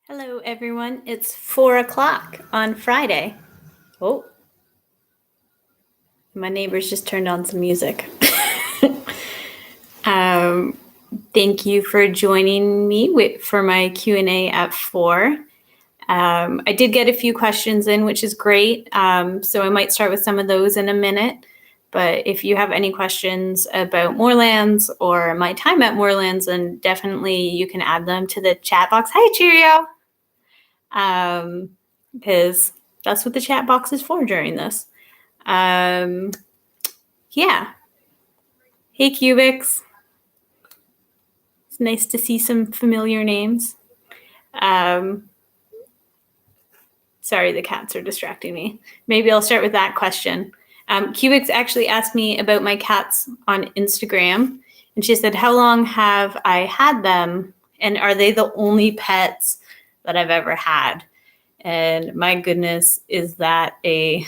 Hello, everyone. It's 4 o'clock on Friday. Oh, my neighbors just turned on some music. Thank you for joining me for my Q&A at 4. I did get a few questions in, which is great. So I might start with some of those in a minute. But if you have any questions about Moorlands or my time at Moorlands, then definitely you can add them to the chat box. Hi, Cheerio! Because that's what the chat box is for during this. Yeah. Hey, Cubics. It's nice to see some familiar names. Sorry, the cats are distracting me. Maybe I'll start with that question. Cubics actually asked me about my cats on Instagram, and she said, how long have I had them, and are they the only pets that I've ever had? And my goodness, is that a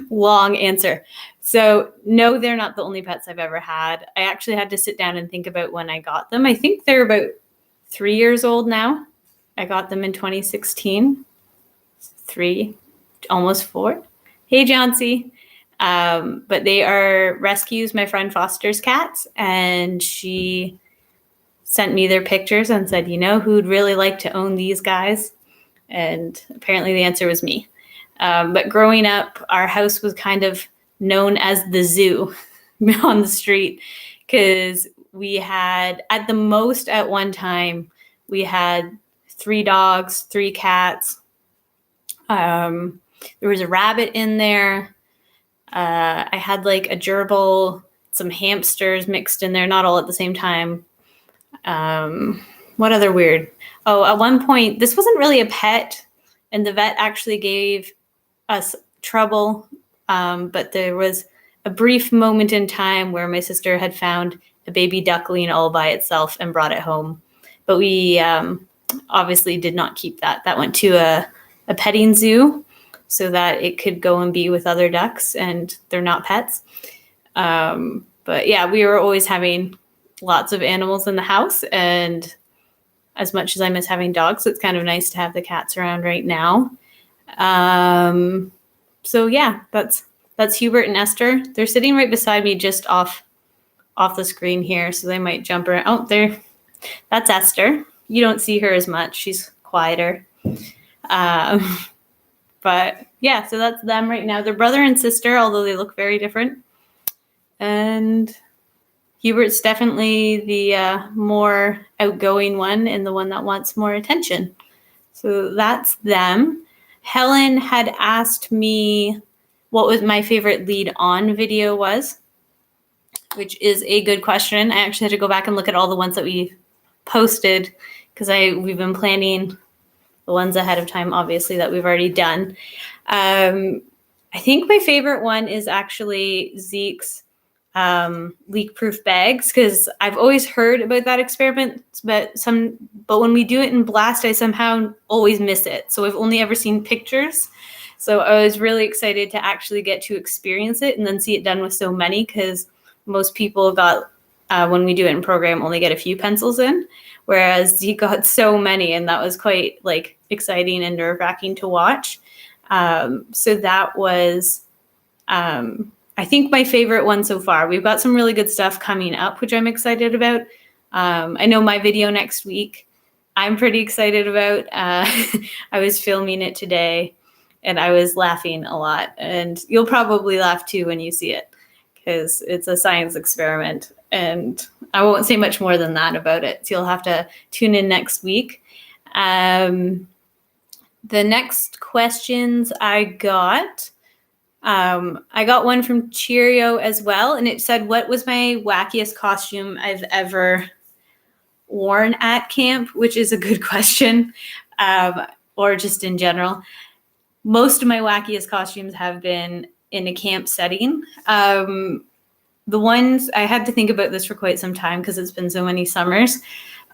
long answer. So no, they're not the only pets I've ever had. I actually had to sit down and think about when I got them. I think they're about 3 years old now. I got them in 2016. 3, almost 4. Hey, Johnsy. But they are rescues, my friend Foster's cats, and she sent me their pictures and said, you know, who'd really like to own these guys? And apparently the answer was me. But growing up, our house was kind of known as the zoo on the street because we had, at the most at one time, we had 3 dogs, 3 cats. There was a rabbit in there. I had like a gerbil, some hamsters mixed in there, not all at the same time. What other weird? Oh, at one point, this wasn't really a pet, and the vet actually gave us trouble. But there was a brief moment in time where my sister had found a baby duckling all by itself and brought it home. But we obviously did not keep that. That went to a petting zoo so that it could go and be with other ducks, and they're not pets. But yeah, we were always having lots of animals in the house, and as much as I miss having dogs, it's kind of nice to have the cats around right now. So yeah, that's Hubert and Esther. They're sitting right beside me, just off the screen here, so they might jump around. Oh, that's Esther. You don't see her as much; she's quieter. But yeah, so that's them right now. They're brother and sister, although they look very different. And Hubert's definitely the more outgoing one and the one that wants more attention. So that's them. Helen had asked me what was my favorite lead on video was, which is a good question. I actually had to go back and look at all the ones that we posted because we've been planning the ones ahead of time, obviously, that we've already done. I think my favorite one is actually Zeke's leak-proof bags, because I've always heard about that experiment, but when we do it in Blast, I somehow always miss it. So I've only ever seen pictures. So I was really excited to actually get to experience it and then see it done with so many, because most people got, when we do it in program, only get a few pencils in, whereas Zeke got so many, and that was quite exciting and nerve-wracking to watch. So that was, I think, my favorite one so far. We've got some really good stuff coming up, which I'm excited about. I know my video next week, I'm pretty excited about. I was filming it today, and I was laughing a lot. And you'll probably laugh too when you see it, because it's a science experiment. And I won't say much more than that about it. So you'll have to tune in next week. The next questions I got one from Cheerio as well, and it said, what was my wackiest costume I've ever worn at camp, which is a good question, or just in general. Most of my wackiest costumes have been in a camp setting. The ones, I had to think about this for quite some time because it's been so many summers.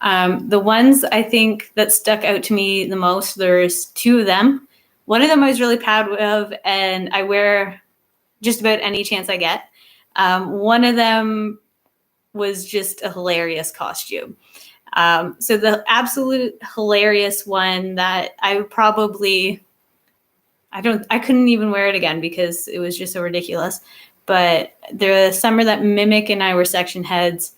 The ones I think that stuck out to me the most, there's 2 of them. One of them I was really proud of, and I wear just about any chance I get. One of them was just a hilarious costume. So the absolute hilarious one that I would probably, I couldn't even wear it again because it was just so ridiculous. But the summer that Mimic and I were section heads,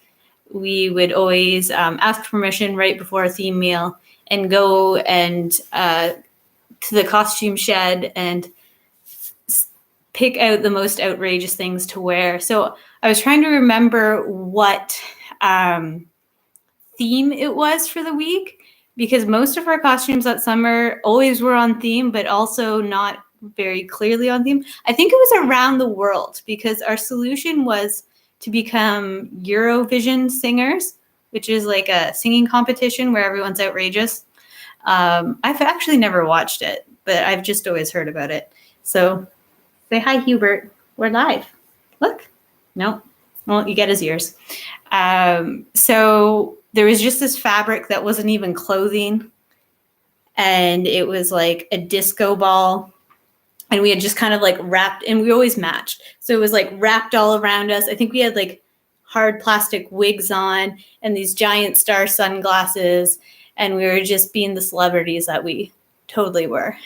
we would always ask permission right before a theme meal and go and to the costume shed and pick out the most outrageous things to wear. So I was trying to remember what theme it was for the week, because most of our costumes that summer always were on theme, but also not very clearly on theme. I think it was around the world, because our solution was to become Eurovision singers, which is like a singing competition where everyone's outrageous. I've actually never watched it, but I've just always heard about it. So say hi, Hubert. We're live. Look. No. Well, you get his ears. So there was just this fabric that wasn't even clothing. And it was like a disco ball. And we had just kind of like wrapped, and we always matched. So it was like wrapped all around us. I think we had like hard plastic wigs on and these giant star sunglasses. And we were just being the celebrities that we totally were.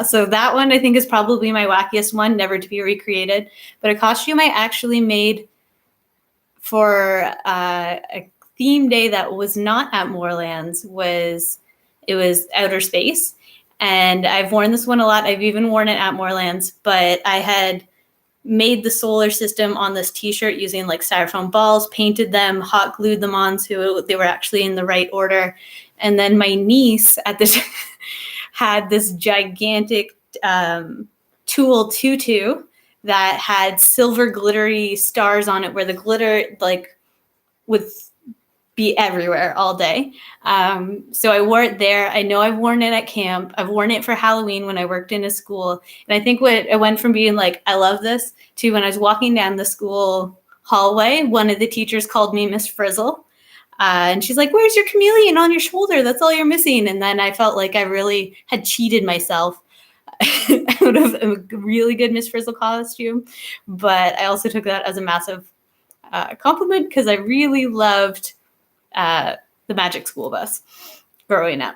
So that one I think is probably my wackiest one, never to be recreated. But a costume I actually made for a theme day that was not at Moorlands was outer space. And I've worn this one a lot. I've even worn it at Moorlands, but I had made the solar system on this t-shirt using like styrofoam balls, painted them, hot glued them on so they were actually in the right order. And then my niece at this had this gigantic tulle tutu that had silver glittery stars on it, where the glitter like would be everywhere all day. So I wore it there. I know I've worn it at camp. I've worn it for Halloween when I worked in a school. And I think it went from being like, I love this, to when I was walking down the school hallway, one of the teachers called me Miss Frizzle. And she's like, where's your chameleon on your shoulder? That's all you're missing. And then I felt like I really had cheated myself out of a really good Miss Frizzle costume. But I also took that as a massive compliment, because I really loved the Magic School Bus growing up.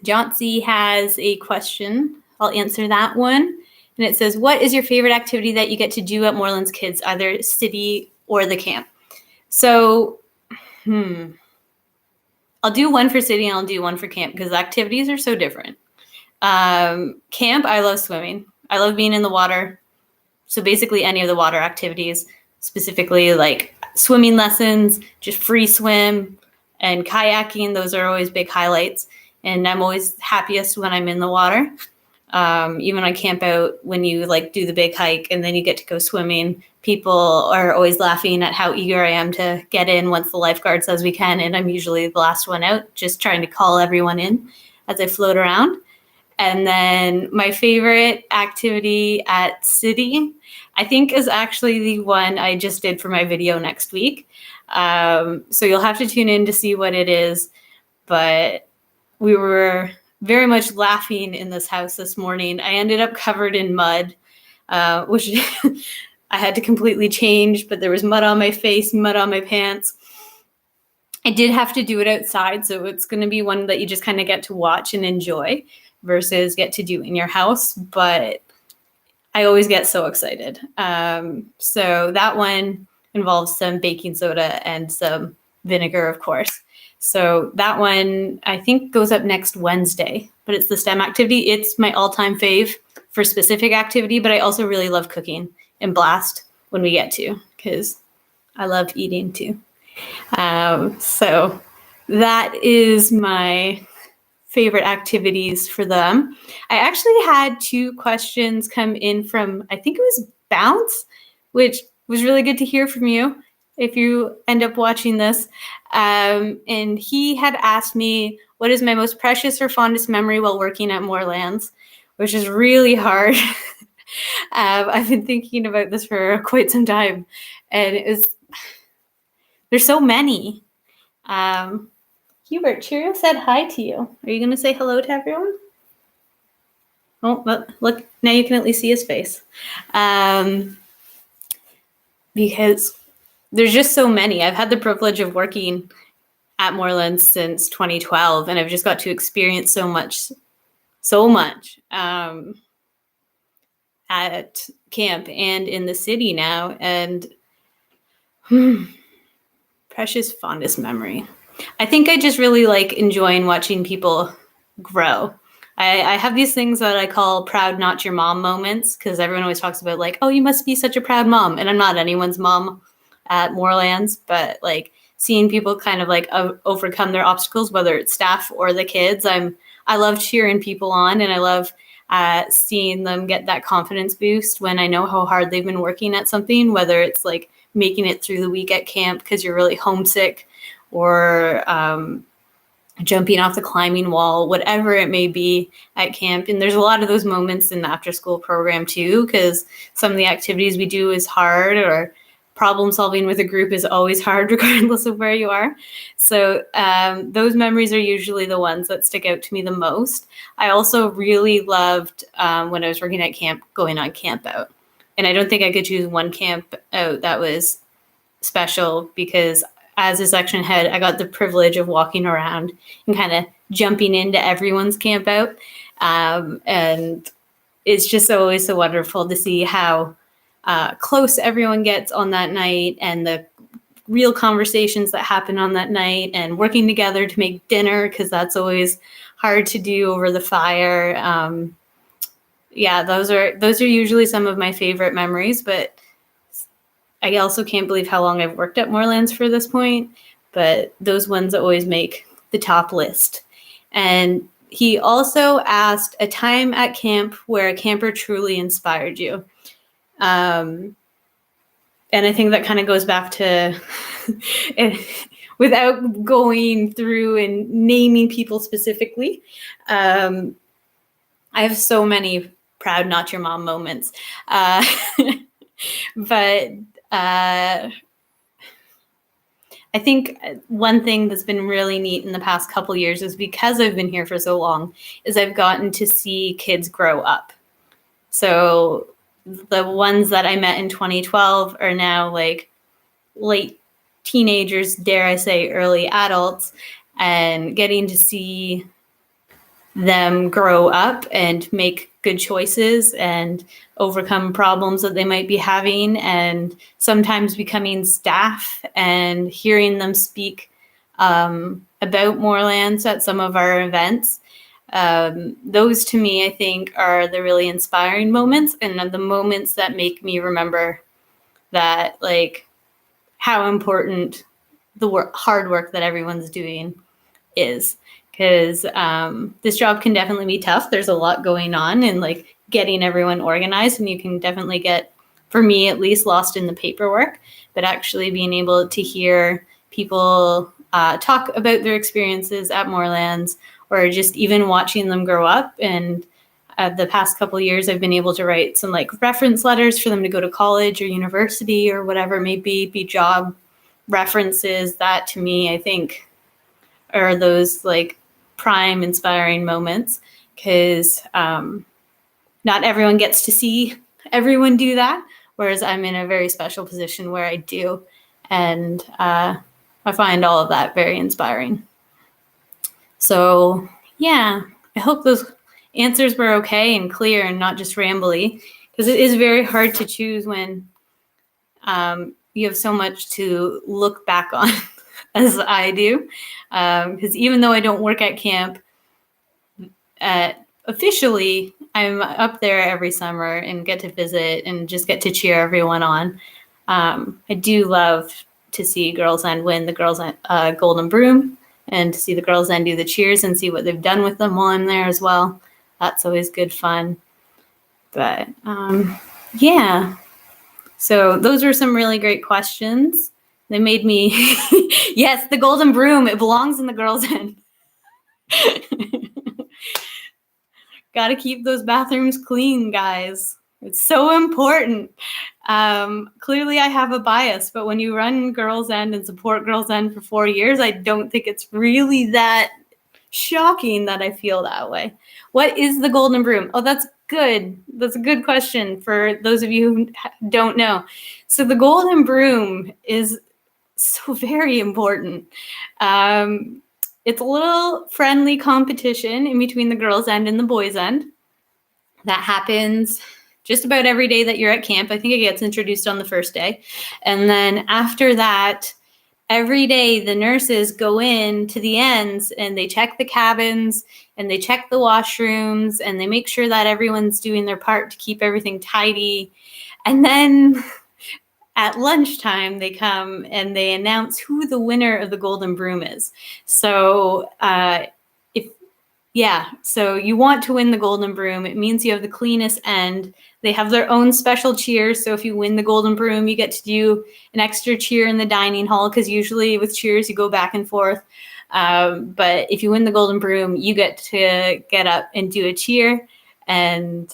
Jauncey has a question. I'll answer that one. And it says, what is your favorite activity that you get to do at Moorlands Kids, either city or the camp? So, I'll do one for city and I'll do one for camp, because the activities are so different. Camp, I love swimming. I love being in the water. So basically any of the water activities, specifically like swimming lessons, just free swim, and kayaking. Those are always big highlights. And I'm always happiest when I'm in the water. Even on camp out, when you like do the big hike and then you get to go swimming, people are always laughing at how eager I am to get in once the lifeguard says we can. And I'm usually the last one out, just trying to call everyone in as I float around. And then my favorite activity at City, I think, is actually the one I just did for my video next week. So you'll have to tune in to see what it is. But we were very much laughing in this house this morning. I ended up covered in mud, which I had to completely change, but there was mud on my face, mud on my pants. I did have to do it outside, so it's going to be one that you just kind of get to watch and enjoy versus get to do in your house. But I always get so excited. So that one involves some baking soda and some vinegar, of course. So that one, I think, goes up next Wednesday, but it's the STEM activity. It's my all-time fave for specific activity, but I also really love cooking and blast when we get to, because I love eating too. So that is my favorite activities for them. I actually had 2 questions come in from, I think it was Bounce, which was really good to hear from you if you end up watching this. And he had asked me, what is my most precious or fondest memory while working at Moorlands, which is really hard. I've been thinking about this for quite some time, and there's so many. Hubert, Cheerio said hi to you. Are you going to say hello to everyone? Oh, well, look, now you can at least see his face. Because there's just so many. I've had the privilege of working at Moorlands since 2012, and I've just got to experience so much at camp and in the city now, and precious fondest memory. I think I just really like enjoying watching people grow. I have these things that I call proud not your mom moments, because everyone always talks about like, oh, you must be such a proud mom. And I'm not anyone's mom at Moorlands, but like seeing people kind of like overcome their obstacles, whether it's staff or the kids, I love cheering people on, and I love seeing them get that confidence boost when I know how hard they've been working at something, whether it's like making it through the week at camp because you're really homesick, or jumping off the climbing wall, whatever it may be at camp. And there's a lot of those moments in the after school program too, because some of the activities we do is hard, or problem solving with a group is always hard regardless of where you are. So those memories are usually the ones that stick out to me the most. I also really loved when I was working at camp, going on camp out. And I don't think I could choose one camp out that was special, because as a section head, I got the privilege of walking around and kind of jumping into everyone's camp out. And it's just always so wonderful to see how close everyone gets on that night, and the real conversations that happen on that night, and working together to make dinner, because that's always hard to do over the fire. Yeah, those are usually some of my favorite memories, but I also can't believe how long I've worked at Moorlands for this point, but those ones always make the top list. And he also asked a time at camp where a camper truly inspired you. And I think that kind of goes back to, without going through and naming people specifically, I have so many proud not your mom moments. But I think one thing that's been really neat in the past couple years is, because I've been here for so long, is I've gotten to see kids grow up. So the ones that I met in 2012 are now like late teenagers, dare I say early adults, and getting to see them grow up and make good choices and overcome problems that they might be having, and sometimes becoming staff and hearing them speak about Moorlands at some of our events. Those to me, I think, are the really inspiring moments, and the moments that make me remember that, like, how important the hard work that everyone's doing is. Because this job can definitely be tough. There's a lot going on, and like getting everyone organized, and you can definitely get, for me at least, lost in the paperwork. But actually being able to hear people talk about their experiences at Moorlands, or just even watching them grow up. And the past couple of years, I've been able to write some like reference letters for them to go to college or university or whatever it may be job references. That to me, I think, are those like prime inspiring moments, because not everyone gets to see everyone do that, whereas I'm in a very special position where I do, and I find all of that very inspiring. So yeah, I hope those answers were okay and clear and not just rambly, because it is very hard to choose when you have so much to look back on as I do. Because even though I don't work at camp officially, I'm up there every summer and get to visit and just get to cheer everyone on. I do love to see Girls End win the Girls End Golden Broom, and to see the Girls End do the cheers and see what they've done with them while I'm there as well. That's always good fun. But yeah, so those were some really great questions. They made me, yes, the Golden Broom, it belongs in the Girls End. Got to keep those bathrooms clean, guys. It's so important. Clearly I have a bias, but when you run Girls End and support Girls End for 4 years, I don't think it's really that shocking that I feel that way. What is the Golden Broom? Oh, that's good. That's a good question for those of you who don't know. So the Golden Broom is So very important. It's a little friendly competition in between the girls' end and the boys' end. That happens just about every day that you're at camp. I think it gets introduced on the first day. And then after that, every day the nurses go in to the ends and they check the cabins and they check the washrooms and they make sure that everyone's doing their part to keep everything tidy. And then at lunchtime, they come and they announce who the winner of the Golden Broom is. So so you want to win the Golden Broom. It means you have the cleanest end. They have their own special cheers. So if you win the Golden Broom, you get to do an extra cheer in the dining hall, because usually with cheers, you go back and forth. But if you win the Golden Broom, you get to get up and do a cheer and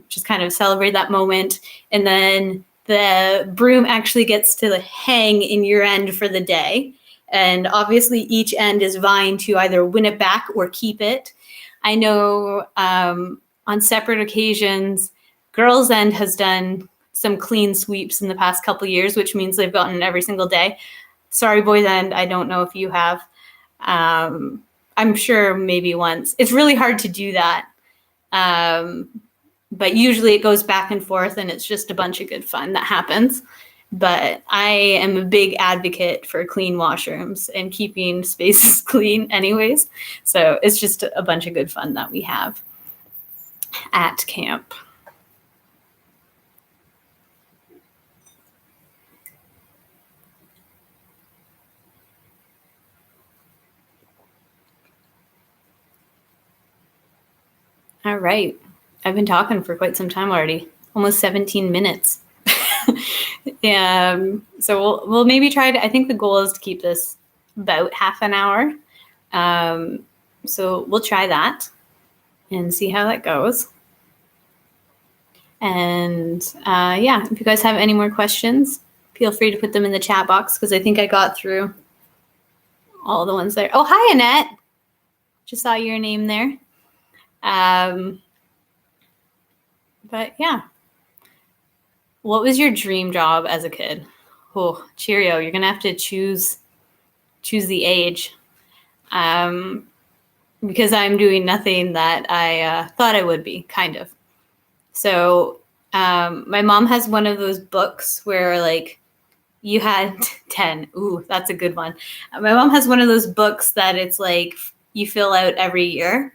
just kind of celebrate that moment. And then the broom actually gets to hang in your end for the day. And obviously each end is vying to either win it back or keep it. I know on separate occasions, girls' end has done some clean sweeps in the past couple of years, which means they've gotten every single day. Sorry, boys' end, I don't know if you have. I'm sure maybe once. It's really hard to do that. But usually it goes back and forth and it's just a bunch of good fun that happens. But I am a big advocate for clean washrooms and keeping spaces clean anyways. So it's just a bunch of good fun that we have at camp. All right. I've been talking for quite some time already, almost 17 minutes. So we'll maybe try to, I think the goal is to keep this about half an hour. So we'll try that and see how that goes. And if you guys have any more questions, feel free to put them in the chat box, because I think I got through all the ones there. Oh, hi, Annette. Just saw your name there. But yeah. What was your dream job as a kid? Oh, cheerio. You're going to have to choose the age. Because I'm doing nothing that I thought I would be, kind of. So my mom has one of those books where like you had 10. Ooh, that's a good one. My mom has one of those books that it's like you fill out every year.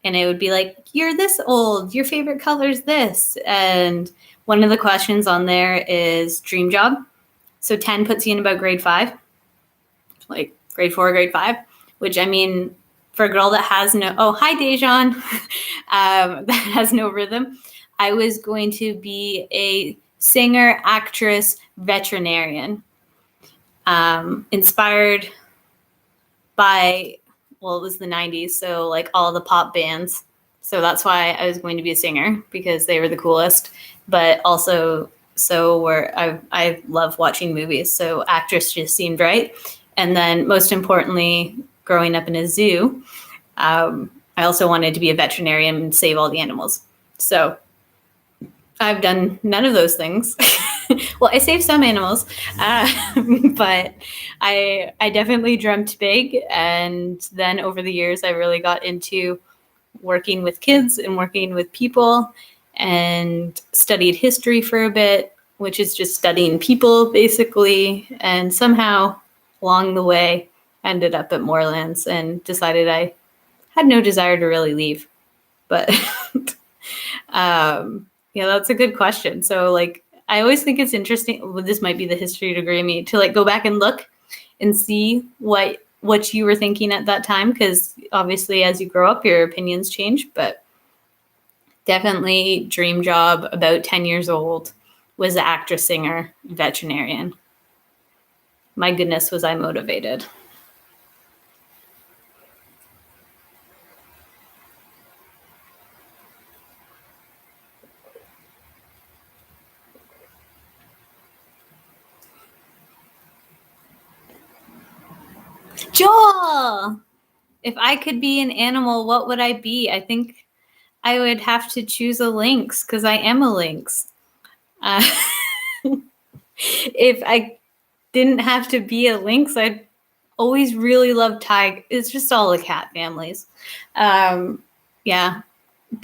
And it would be like, you're this old, your favorite color is this. And one of the questions on there is dream job. So 10 puts you in about grade 5, like grade 4, grade 5, which I mean, for a girl that has no, oh, hi, Dejan, that has no rhythm, I was going to be a singer, actress, veterinarian, inspired by, well, it was the 90s, so like all the pop bands. So that's why I was going to be a singer, because they were the coolest. But also, I love watching movies, so actress just seemed right. And then most importantly, growing up in a zoo, I also wanted to be a veterinarian and save all the animals. So I've done none of those things. Well, I saved some animals, but I definitely dreamt big. And then over the years, I really got into working with kids and working with people, and studied history for a bit, which is just studying people basically. And somehow along the way, ended up at Moorlands and decided I had no desire to really leave. But that's a good question. So like, I always think it's interesting. Well, this might be the history degree in me, to like go back and look and see what you were thinking at that time, because obviously as you grow up, your opinions change. But definitely dream job about 10 years old was the actress, singer, veterinarian. My goodness, was I motivated. Joel, if I could be an animal, what would I be? I think I would have to choose a lynx, because I am a lynx. If I didn't have to be a lynx. I always really loved tiger. It's just all the cat families. Yeah,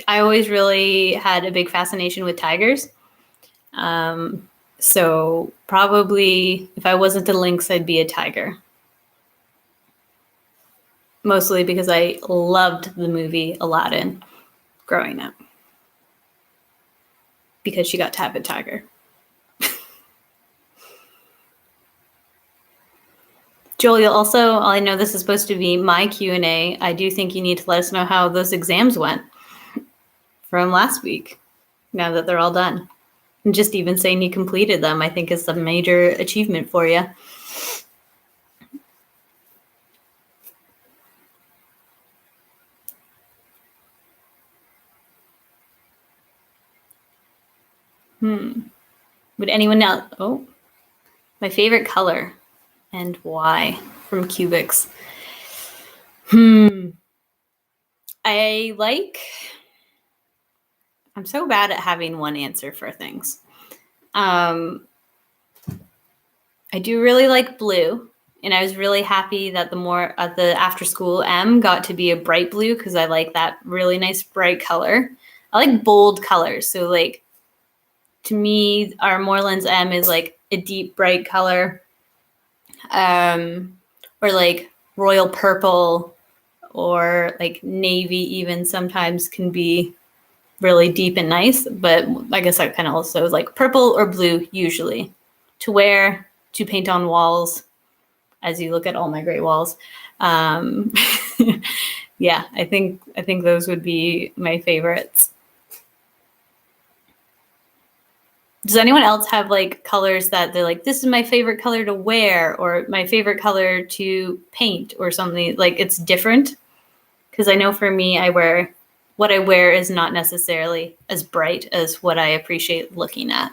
I always really had a big fascination with tigers. So probably if I wasn't a lynx, I'd be a tiger. Mostly because I loved the movie Aladdin growing up. Because she got to have a tiger. Joel, you'll also, I know this is supposed to be my Q&A. I do think you need to let us know how those exams went from last week, now that they're all done. And just even saying you completed them, I think is a major achievement for you. Would anyone else? Oh, my favorite color and why from Cubics. I'm so bad at having one answer for things. I do really like blue, and I was really happy that the after school M got to be a bright blue because I like that really nice bright color. I like bold colors, so like to me, our Moorlands M is like a deep bright color, or like royal purple, or like navy even sometimes can be really deep and nice. But I guess I kind of also like purple or blue usually to wear, to paint on walls, as you look at all my great walls. Yeah, I think those would be my favorites. Does anyone else have like colors that they're like, this is my favorite color to wear, or my favorite color to paint, or something like it's different? Because I know for me, what I wear is not necessarily as bright as what I appreciate looking at.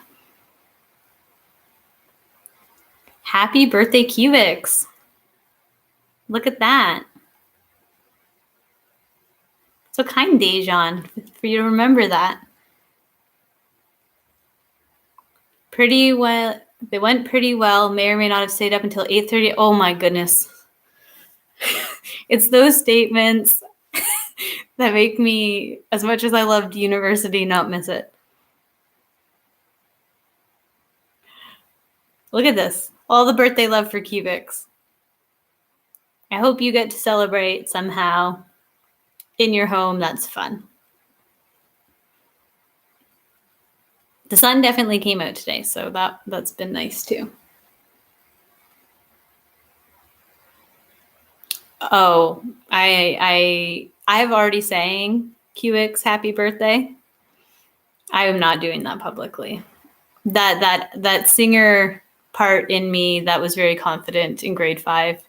Happy birthday, Cubics. Look at that. So kind, Dejan, for you to remember that. Pretty well. They went pretty well. May or may not have stayed up until 8:30. Oh my goodness. It's those statements that make me, as much as I loved university, not miss it. Look at this. All the birthday love for Cubics. I hope you get to celebrate somehow in your home. That's fun. The sun definitely came out today, so that's been nice too. Oh, I have already sang Cubics happy birthday. I am not doing that publicly. That singer part in me that was very confident in grade 5.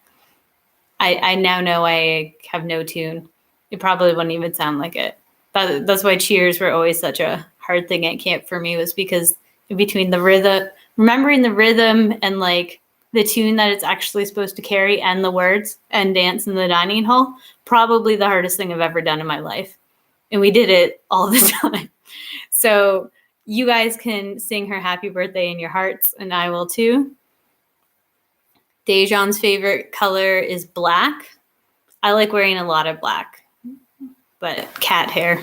I now know I have no tune. It probably wouldn't even sound like it. That's why cheers were always such a hard thing at camp for me, was because between the rhythm, remembering the rhythm and like the tune that it's actually supposed to carry and the words and dance in the dining hall, probably the hardest thing I've ever done in my life. And we did it all the time. So you guys can sing her happy birthday in your hearts, and I will too. Dejan's favorite color is black. I like wearing a lot of black, but cat hair.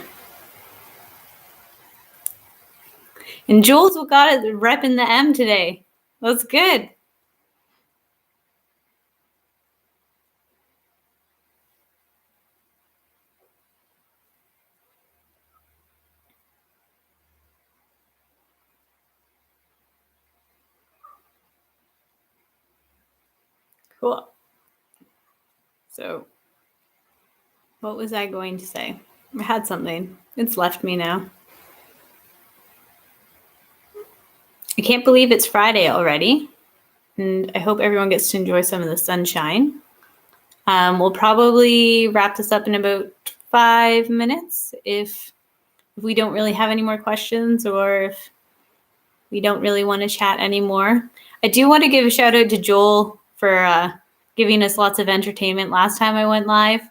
And Jules got it repping the M today. That's good. Cool. So, what was I going to say? I had something. It's left me now. I can't believe it's Friday already. And I hope everyone gets to enjoy some of the sunshine. We'll probably wrap this up in about 5 minutes if we don't really have any more questions, or if we don't really want to chat anymore. I do want to give a shout out to Joel for giving us lots of entertainment last time I went live,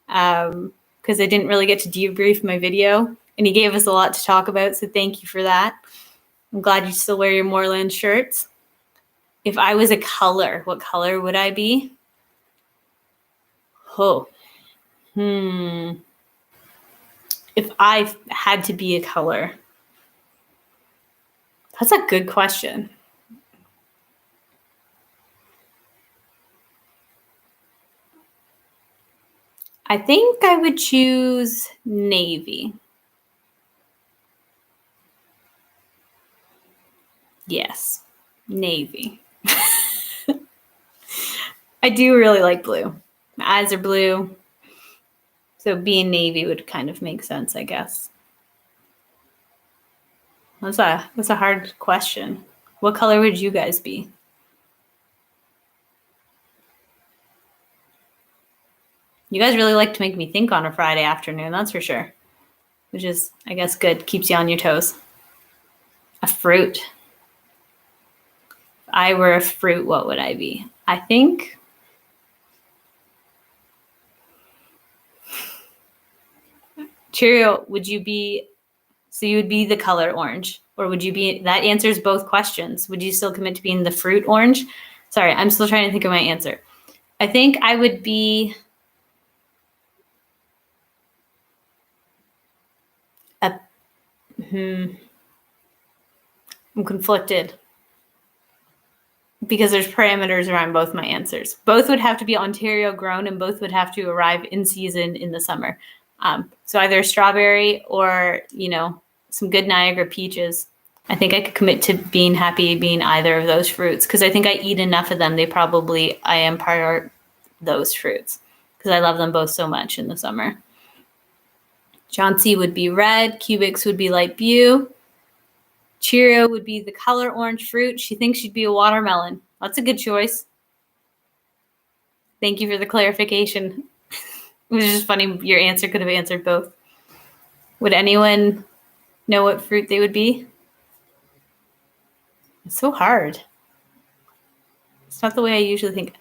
because I didn't really get to debrief my video, and he gave us a lot to talk about, so thank you for that. I'm glad you still wear your Moorlands shirts. If I was a color, what color would I be? Oh. If I had to be a color. That's a good question. I think I would choose navy. Yes, navy. I do really like blue. My eyes are blue. So being navy would kind of make sense, I guess. That's a hard question. What color would you guys be? You guys really like to make me think on a Friday afternoon, that's for sure. Which is, I guess, good. Keeps you on your toes. A fruit. If I were a fruit, what would I be? I think Cheerio, would you be, so you would be the color orange, or would you be, that answers both questions. Would you still commit to being the fruit orange? Sorry, I'm still trying to think of my answer. I think I would be I'm conflicted because there's parameters around both my answers. Both would have to be Ontario grown and both would have to arrive in season in the summer. So either strawberry or, some good Niagara peaches. I think I could commit to being happy being either of those fruits because I think I eat enough of them. I am part of those fruits because I love them both so much in the summer. Chauncey would be red. Cubics would be light blue. Cheerio would be the color orange fruit. She thinks she'd be a watermelon. That's a good choice. Thank you for the clarification. It was just funny. Your answer could have answered both. Would anyone know what fruit they would be? It's so hard. It's not the way I usually think.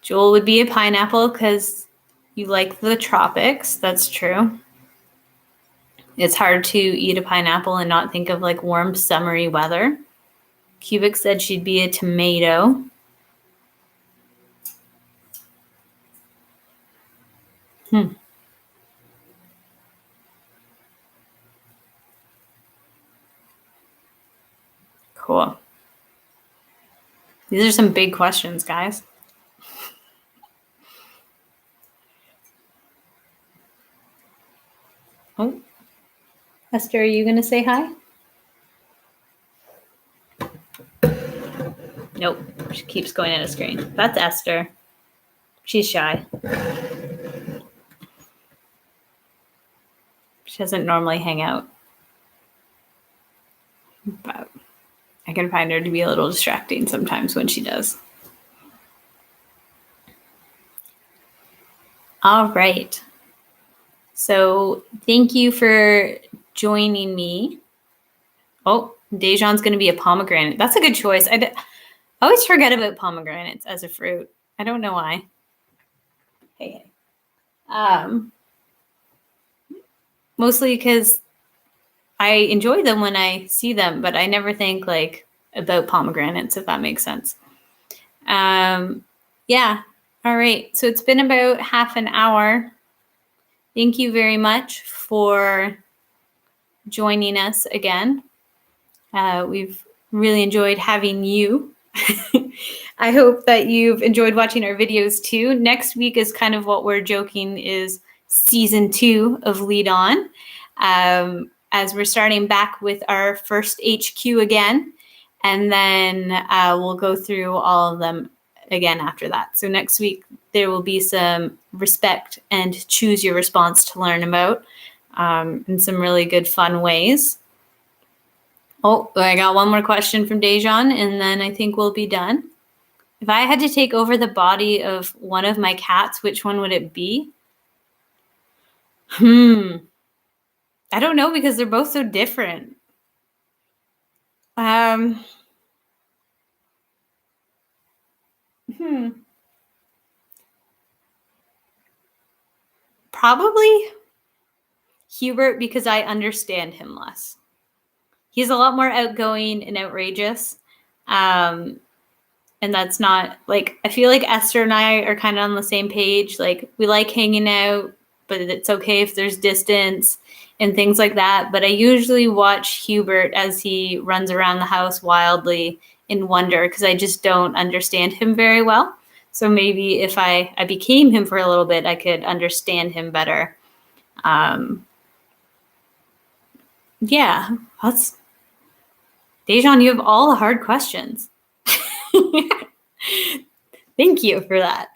Joel would be a pineapple because you like the tropics. That's true. It's hard to eat a pineapple and not think of like warm, summery weather. Cubic said she'd be a tomato. Cool. These are some big questions, guys. Oh, Esther, are you going to say hi? Nope. She keeps going at a screen. That's Esther. She's shy. She doesn't normally hang out. But I can find her to be a little distracting sometimes when she does. All right. So thank you for joining me. Oh, Dejan's going to be a pomegranate. That's a good choice. I always forget about pomegranates as a fruit. I don't know why. Hey. Mostly because I enjoy them when I see them, but I never think like about pomegranates, if that makes sense. Yeah. All right. So it's been about half an hour. Thank you very much for joining us again. We've really enjoyed having you. I hope that you've enjoyed watching our videos too. Next week is kind of what we're joking is season 2 of Lead On, as we're starting back with our first HQ again, and then we'll go through all of them again after that. So next week there will be some respect and choose your response to learn about in some really good fun ways. Oh, I got one more question from Dejan, and then I think we'll be done. If I had to take over the body of one of my cats, which one would it be? I don't know because they're both so different. Probably Hubert because I understand him less. He's a lot more outgoing and outrageous. And that's not like, I feel like Esther and I are kind of on the same page. Like, we like hanging out, but it's okay if there's distance and things like that. But I usually watch Hubert as he runs around the house wildly in wonder, because I just don't understand him very well. So maybe if I became him for a little bit, I could understand him better. Yeah, that's Dejan, you have all the hard questions. Thank you for that.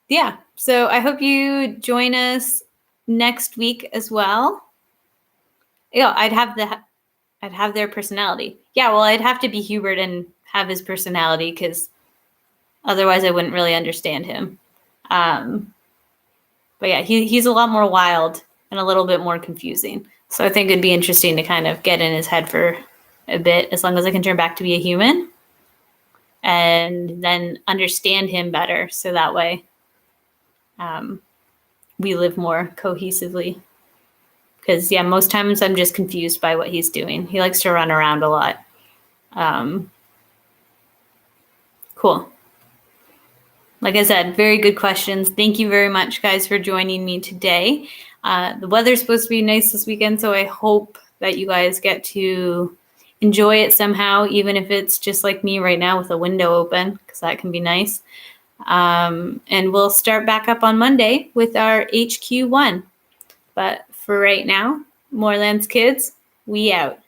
Yeah, so I hope you join us next week as well. Yeah, I'd have their personality. Yeah, well, I'd have to be Hubert and have his personality, because otherwise I wouldn't really understand him. But yeah, he's a lot more wild and a little bit more confusing. So I think it'd be interesting to kind of get in his head for a bit, as long as I can turn back to be a human and then understand him better. So that way we live more cohesively. Because, yeah, most times I'm just confused by what he's doing. He likes to run around a lot. Cool. Like I said, very good questions. Thank you very much, guys, for joining me today. The weather's supposed to be nice this weekend, so I hope that you guys get to enjoy it somehow, even if it's just like me right now with a window open, because that can be nice. And we'll start back up on Monday with our HQ1. But for right now, Moorlands kids, we out.